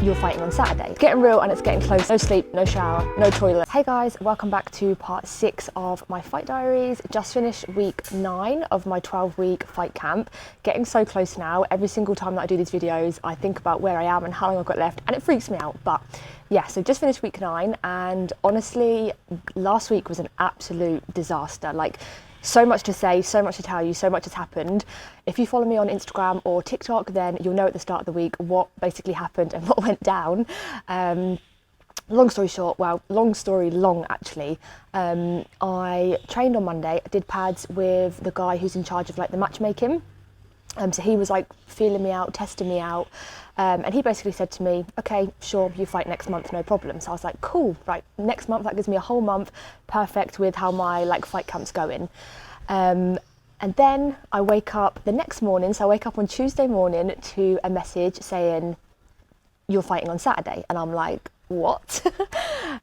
you're fighting on Saturday. It's getting real and it's getting close. No sleep, no shower, no toilet. Hey guys, welcome back to part 6 of my fight diaries. Just finished week 9 of my 12-week fight camp. Getting so close now. Every single time that I do these videos, I think about where I am and how long I've got left, and it freaks me out. But yeah, so just finished week 9, and honestly, last week was an absolute disaster. Like, so much to say, so much to tell you, so much has happened. If you follow me on Instagram or TikTok, then you'll know at the start of the week what basically happened and what went down. Long story short, well, long story long actually. I trained on Monday. I did pads with the guy who's in charge of like the matchmaking. So he was like feeling me out, testing me out. And he basically said to me, okay, sure, you fight next month, no problem. So I was like, cool, right, next month, that gives me a whole month, perfect with how my like fight camp's going. And then I wake up the next morning, so I wake up on Tuesday morning to a message saying, you're fighting on Saturday. And I'm like, what?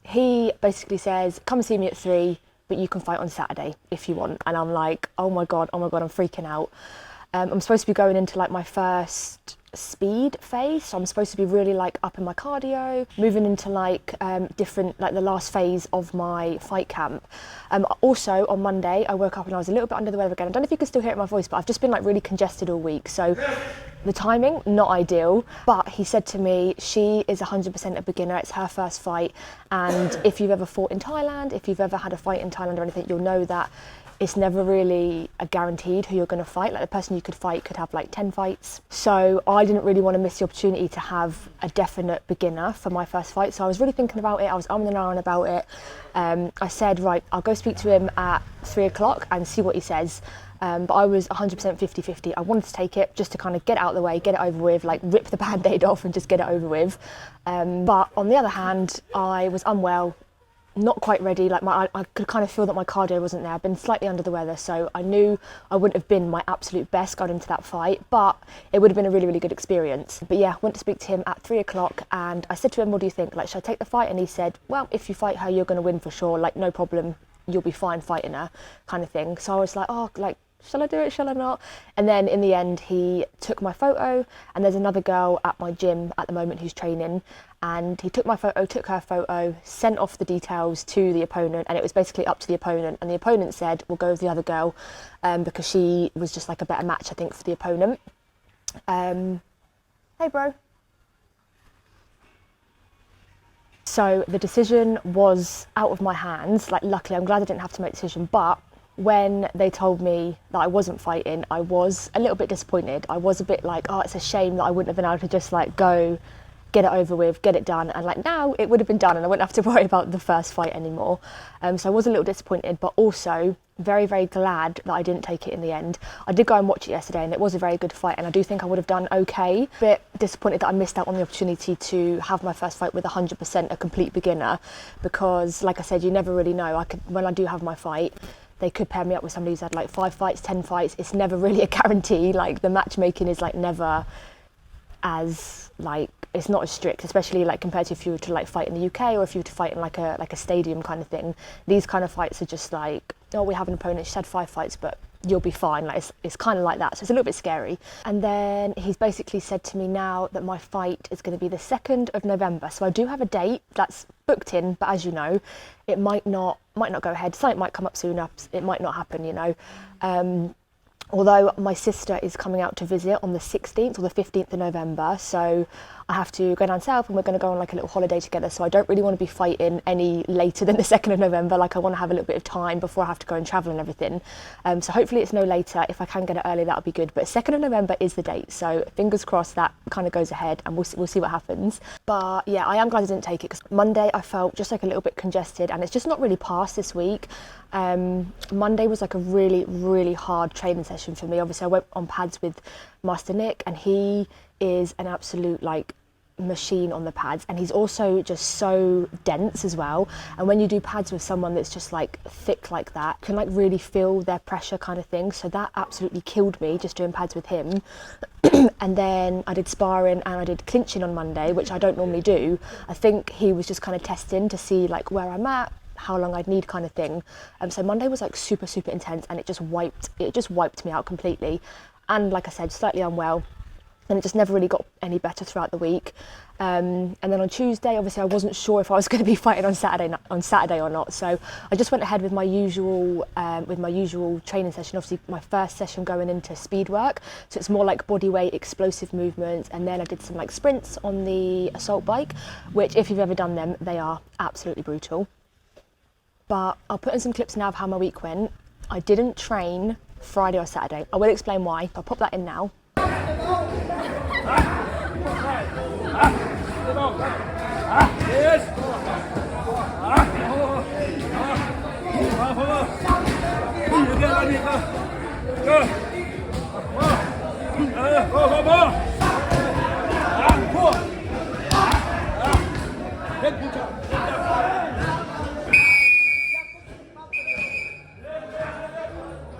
He basically says, come and see me at 3, but you can fight on Saturday if you want. And I'm like, oh my God, I'm freaking out. I'm supposed to be going into like my first speed phase, so I'm supposed to be really like up in my cardio, moving into like different, like the last phase of my fight camp. Also on Monday I woke up and I was a little bit under the weather again. I don't know if you can still hear it in my voice, but I've just been like really congested all week, so the timing not ideal. But he said to me, she is 100% a beginner, it's her first fight, and if you've ever fought in Thailand, if you've ever had a fight in Thailand or anything, you'll know that it's never really a guaranteed who you're going to fight. Like the person you could fight could have like 10 fights. So I didn't really want to miss the opportunity to have a definite beginner for my first fight. So I was really thinking about it. I was umming and ahhing about it. I said, right, I'll go speak to him at 3 o'clock and see what he says. But I was 100% 50-50. I wanted to take it just to kind of get it out of the way, get it over with, like rip the band-aid off and just get it over with. But on the other hand, I was unwell, not quite ready. Like I could kind of feel that my cardio wasn't there. I've been slightly under the weather, so I knew I wouldn't have been my absolute best going into that fight, but it would have been a really, really good experience. But yeah, went to speak to him at 3 o'clock and I said to him, what do you think? Like, should I take the fight? And he said, well, if you fight her, you're going to win for sure. Like, no problem. You'll be fine fighting her, kind of thing. So I was like, oh, like, shall I do it, shall I not? And then in the end, he took my photo, and there's another girl at my gym at the moment who's training, and he took my photo, took her photo, sent off the details to the opponent, and it was basically up to the opponent. And the opponent said, we'll go with the other girl, because she was just like a better match, I think, for the opponent. Hey, bro. So the decision was out of my hands. Like, luckily, I'm glad I didn't have to make a decision, but when they told me that I wasn't fighting, I was a little bit disappointed. I was a bit like, oh, it's a shame that I wouldn't have been able to just like go, get it over with, get it done. And like now it would have been done and I wouldn't have to worry about the first fight anymore. So I was a little disappointed, but also very, very glad that I didn't take it in the end. I did go and watch it yesterday and it was a very good fight, and I do think I would have done okay. Bit disappointed that I missed out on the opportunity to have my first fight with 100% a complete beginner, because like I said, you never really know. When I do have my fight, they could pair me up with somebody who's had like 5 fights, 10 fights. It's never really a guarantee. Like the matchmaking is like never as like, it's not as strict, especially like compared to if you were to like fight in the UK or if you were to fight in like a stadium kind of thing. These kind of fights are just like, oh, we have an opponent, she's had 5 fights, but you'll be fine. Like it's kind of like that. So it's a little bit scary. And then he's basically said to me now that my fight is going to be the 2nd of November. So I do have a date that's booked in, but as you know, it might not go ahead. Something might come up sooner. It might not happen, you know. Although my sister is coming out to visit on the 16th or the 15th of November, so I have to go down south and we're going to go on like a little holiday together. So I don't really want to be fighting any later than the 2nd of November. Like I want to have a little bit of time before I have to go and travel and everything. So hopefully it's no later. If I can get it early, that'll be good. But 2nd of November is the date. So fingers crossed that kind of goes ahead, and we'll see what happens. But yeah, I am glad I didn't take it, because Monday I felt just like a little bit congested, and it's just not really passed this week. Monday was like a really, really hard training session for me. Obviously I went on pads with Master Nick, and he is an absolute like machine on the pads, and he's also just so dense as well. And when you do pads with someone that's just like thick like that, you can like really feel their pressure kind of thing. So that absolutely killed me, just doing pads with him. And then I did sparring and I did clinching on Monday, which I don't normally do. I think he was just kind of testing to see like where I'm at, how long I'd need kind of thing. So Monday was like super, super intense, and it just wiped me out completely. And like I said, slightly unwell. and it just never really got any better throughout the week. And then on Tuesday, obviously I wasn't sure if I was going to be fighting on Saturday or not, so I just went ahead with my usual training session. Obviously my first session going into speed work, so it's more like body weight, explosive movements, and then I did some like sprints on the assault bike, which if you've ever done them, they are absolutely brutal. But I'll put in some clips now of how my week went. I didn't train Friday or Saturday. I will explain why. I'll pop that in now.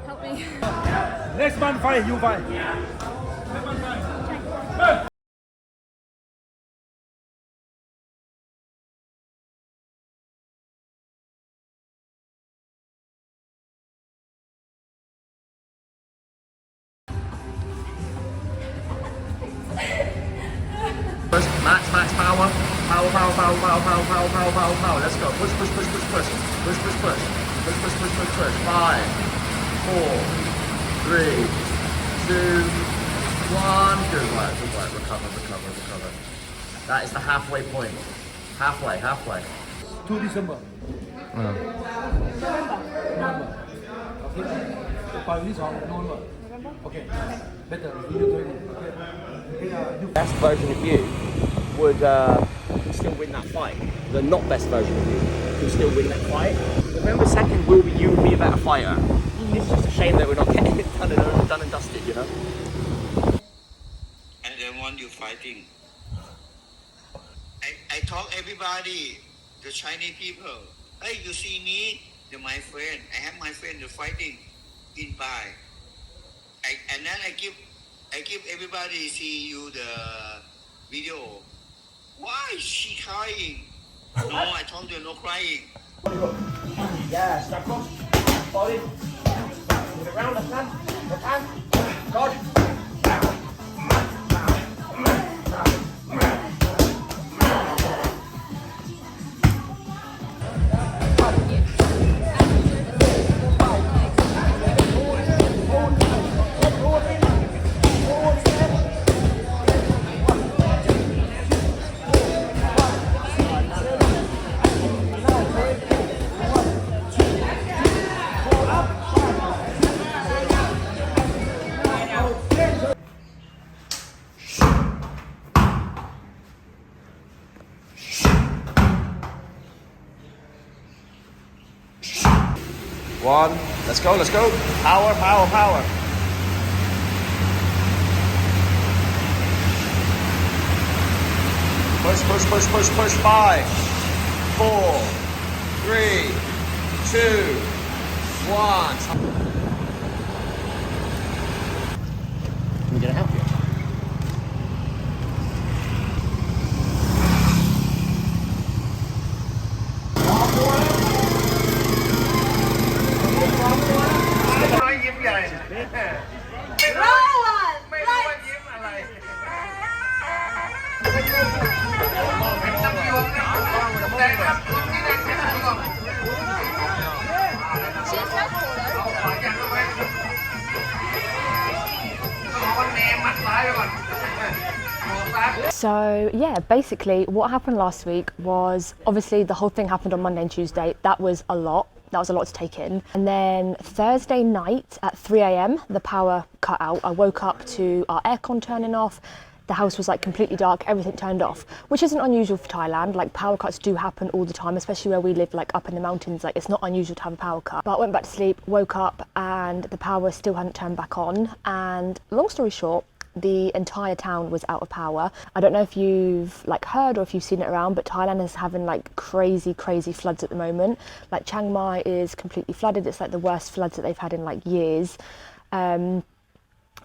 Help me. Next man fight, you fight. Max power. Power. Let's go. Push. Push. 5, 4, 3, 2, 1. Good work. Recover. That is the halfway point. Halfway. 2 December. November. Okay. Better. Best version of you would still win that fight. The not best version of you can still win that fight. November 2nd you will be a better fighter. It's just a shame that we're not getting it done and dusted, you know? And they want you fighting. I told everybody, the Chinese people, hey, you see me, they're my friend. I have my friend they're fighting in Bai. And then I give everybody see you the video. Why is she crying? No, I told you no crying. Yeah, step cross. Body. Move it round, left hand. God. One. Let's go. Power. Push. 5, 4, 3, 2, 1. I'm gonna help you. So yeah, basically what happened last week was, obviously the whole thing happened on Monday and Tuesday. That was a lot to take in. And then Thursday night at 3 a.m, the power cut out. I woke up to our aircon turning off. The house was like completely dark, everything turned off, which isn't unusual for Thailand. Like power cuts do happen all the time, especially where we live, like up in the mountains. Like it's not unusual to have a power cut. But I went back to sleep, woke up, and the power still hadn't turned back on. And long story short, the entire town was out of power. I don't know if you've like heard or if you've seen it around, but Thailand is having like crazy floods at the moment. Like Chiang Mai is completely flooded. It's like the worst floods that they've had in like years.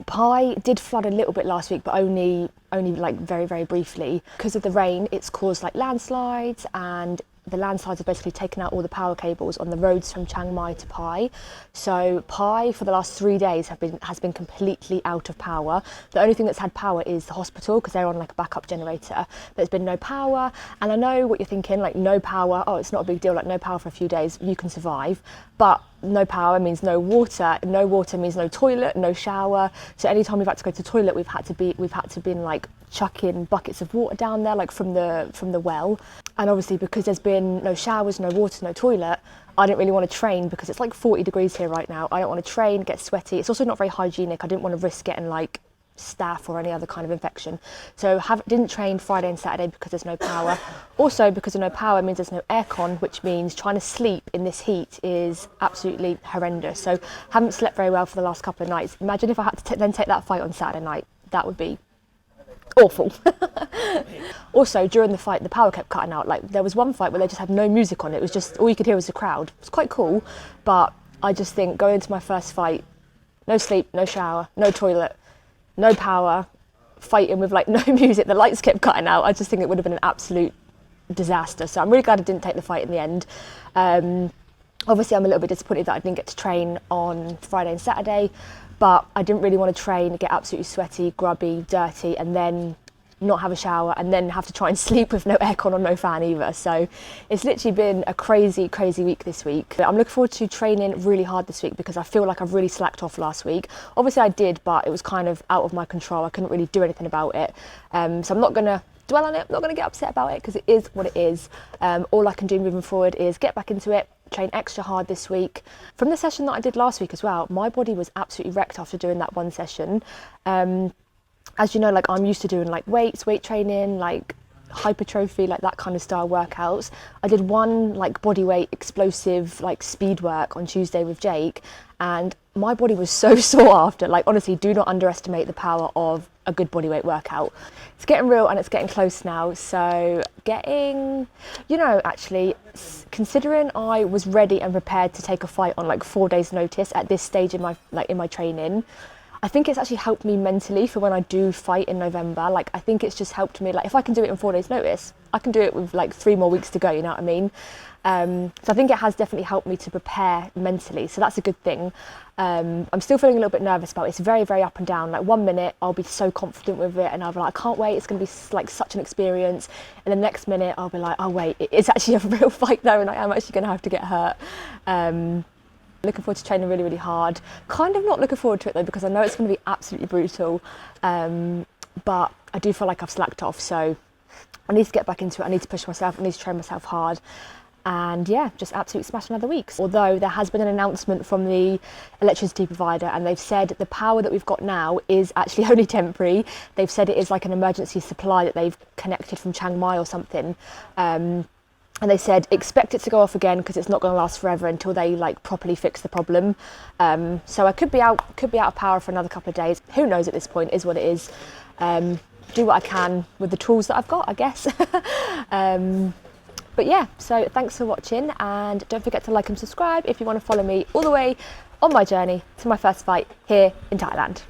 Pai did flood a little bit last week, but only like very briefly. Because of the rain, it's caused like landslides, and the landslides have basically taken out all the power cables on the roads from Chiang Mai to Pai. So Pai for the last 3 days has been completely out of power. The only thing that's had power is the hospital because they're on like a backup generator. There's been no power, and I know what you're thinking, like no power, oh it's not a big deal, like no power for a few days, you can survive. But no power means no water means no toilet, no shower. So anytime we've had to go to the toilet, we've had to be like chucking buckets of water down there, like from the well. And obviously because there's been no showers, no water, no toilet, I didn't really want to train because it's like 40 degrees here right now. I don't want to train, get sweaty. It's also not very hygienic. I didn't want to risk getting like staph or any other kind of infection. So didn't train Friday and Saturday because there's no power. Also because of no power means there's no aircon, which means trying to sleep in this heat is absolutely horrendous. So haven't slept very well for the last couple of nights. Imagine if I had to then take that fight on Saturday night. That would be awful. Also during the fight the power kept cutting out. Like there was one fight where they just had no music on. It was just all you could hear was the crowd. It's quite cool, but I just think going into my first fight, no sleep, no shower, no toilet, no power, fighting with like no music, the lights kept cutting out. I just think it would have been an absolute disaster. So I'm really glad I didn't take the fight in the end. Obviously I'm a little bit disappointed that I didn't get to train on Friday and Saturday, but I didn't really want to train, get absolutely sweaty, grubby, dirty, and then not have a shower and then have to try and sleep with no aircon or no fan either. So it's literally been a crazy week this week. I'm looking forward to training really hard this week because I feel like I've really slacked off last week. Obviously I did, but it was kind of out of my control. I couldn't really do anything about it. So I'm not going to dwell on it, I'm not going to get upset about it because it is what it is. All I can do moving forward is get back into it, train extra hard this week. From the session that I did last week as well, my body was absolutely wrecked after doing that one session. As you know, like I'm used to doing like weight training, like hypertrophy, like that kind of style workouts. I did one like bodyweight explosive like speed work on Tuesday with Jake, and my body was so sore after. Like honestly, do not underestimate the power of a good bodyweight workout. It's getting real and it's getting close now. So actually considering I was ready and prepared to take a fight on like 4 days notice at this stage in my training, I think it's actually helped me mentally for when I do fight in November. Like I think it's just helped me, like if I can do it in 4 days notice, I can do it with like 3 more weeks to go, you know what I mean? So I think it has definitely helped me to prepare mentally, so that's a good thing. I'm still feeling a little bit nervous about it. It's very up and down. Like 1 minute I'll be so confident with it and I'll be like, I can't wait, it's going to be like such an experience, and the next minute I'll be like, oh wait, it's actually a real fight though and I am actually going to have to get hurt. Looking forward to training really hard. Kind of not looking forward to it though because I know it's going to be absolutely brutal, but I do feel like I've slacked off, so I need to get back into it. I need to push myself, I need to train myself hard, and yeah, just absolutely smash another week. Although there has been an announcement from the electricity provider and they've said the power that we've got now is actually only temporary. They've said it is like an emergency supply that they've connected from Chiang Mai or something. And they said expect it to go off again because it's not going to last forever until they like properly fix the problem. So I could be out of power for another couple of days. Who knows at this point, is what it is. Do what I can with the tools that I've got, I guess. But yeah, so thanks for watching and don't forget to like and subscribe if you want to follow me all the way on my journey to my first fight here in Thailand.